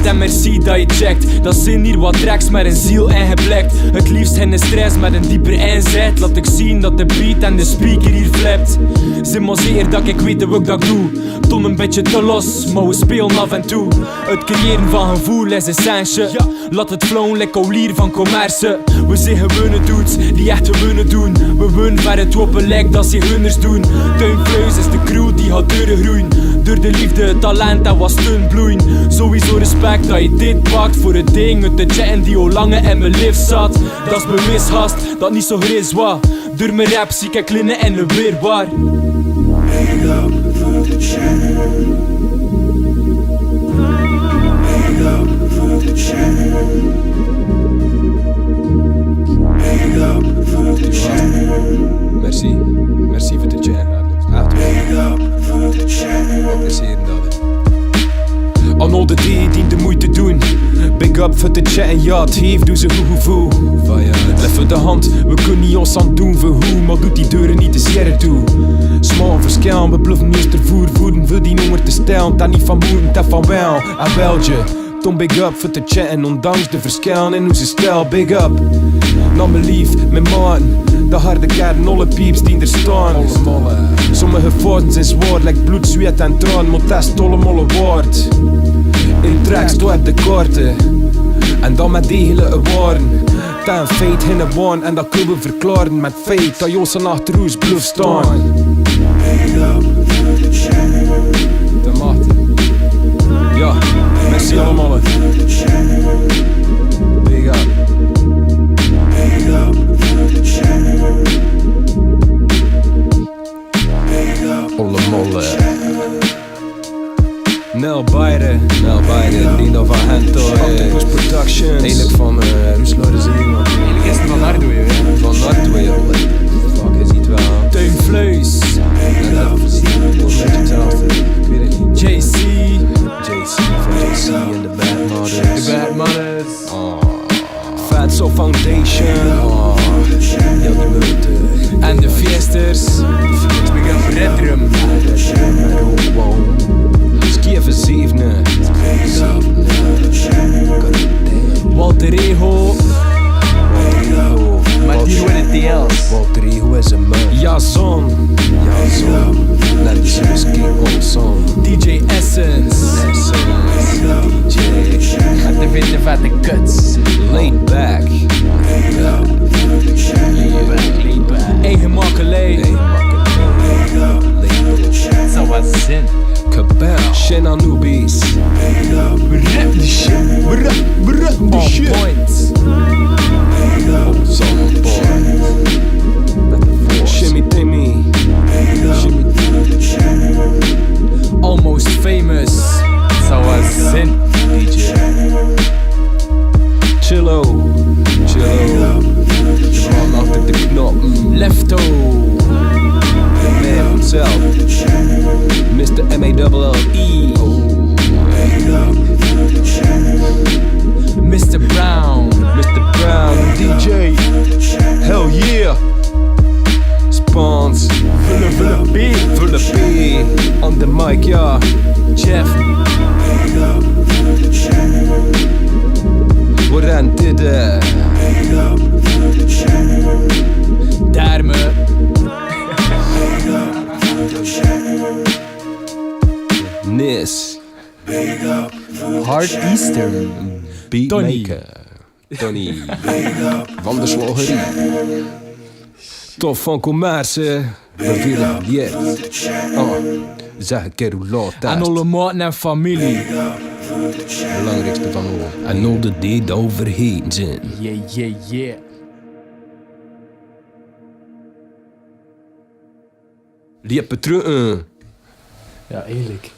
en merci dat je checkt. Dat zijn hier wat tracks met een ziel en geblekt. Het liefst geen stress met een dieper inzet. Laat ik zien dat de beat en de speaker hier flipt. Zeg maar zeker dat ik weet hoe ik dat doe. Ton een beetje te los, maar we spelen af en toe. Het creëren van gevoel is essentieel. Laat het flowen like olier van commerce. We zijn gewone dudes die echt gewone doen. We wonen ver het open lijkt dat zigeuners doen. Tuinfluis is de crew die gaat deuren groeien. Door de liefde, talent en wat steun bloeien. Sowieso respect dat je dit pakt voor het ding uit de chatten die al lange in mijn lift zat. Dat is bewijs gast, dat niet zo grijs was. Door mijn rap zie ik klinnen en een weerwaar. Big up voor de chat. Big up voor de chat. Big up voor de chat. Merci, merci voor de chat. Big up voor de chat. Appreciëren dat. Aan al de die de moeite doen. Big up voor de chat en ja, het heeft doe ze hoe. Even de hand, we kunnen niet ons aan doen voor hoe. Maar doet die deuren niet te scherp toe. Smal verschil, we bluffen eerst ervoor. Voeden voor die nummer te stellen. Dat niet van moeten, dat van wel. En België, Tom big up voor de chat en ondanks de verschillen in hoe ze stijl. Big up, naar mijn lief, mijn man. De harde kern, alle pieps die er staan. Sommige fouten zijn zwaar, like bloed, zweet en traan. Maar dat is allemaal woord. In tracks, toe heb de kaarten. En dan met degelijke woorden. Dat een feit in de waan en dat kunnen we verklaren met feit. Dat Jos en achterhoes blijft staan. Big up voor de chat. De macht. Ja, merci allemaal. Big up. Big up voor de chat. Big up Olle molle. Nel Bayre, Dino van Hento. Octopus Productions. Eigenlijk van Rusland is hier, man. Eigenlijk is het van Hardware, hè? Van Hardware, fuck, je ziet wel. Tuinfluis. En dat is een beetje hetzelfde. Ik weet het niet. JC. JC van JC en de Bad Mothers. The Bad Mothers. Fatso Foundation. Heel die meute. En de Fiesters. Big up Redrum. En gewoon. Skieve Zevene. Walter Ego. Maar die worden TL's. Walter Ego is een man. Jason. Let the Zeus King on song. DJ Essence. DJ. Met de vette kuts. Laid back. Eigen makkelei. Zo wat zin. Cabell. Shin Anubis. We rap die shit. On point. Some boy. Met de force. Shimmy Timmy. Almost famous. Zo wat zin. DJ. Chillo. De man achter de knop. Lefto. The man himself. Mr. M-A-L-L-E. Mr. Brown. DJ. Hell yeah. Spons. Vulle B. On the mic, ja. Jeff. We rent dit. Daarme. Nis. Hard Eastern. Beatmaker. Tony. Van de slagerie. Tof van commerce. We willen jet. Zeg een keer hoe laat En het. alle maten en familie. Belangrijkste van al. En al de die overheen zijn. Yeah. Liepen terug. Ja, eigenlijk.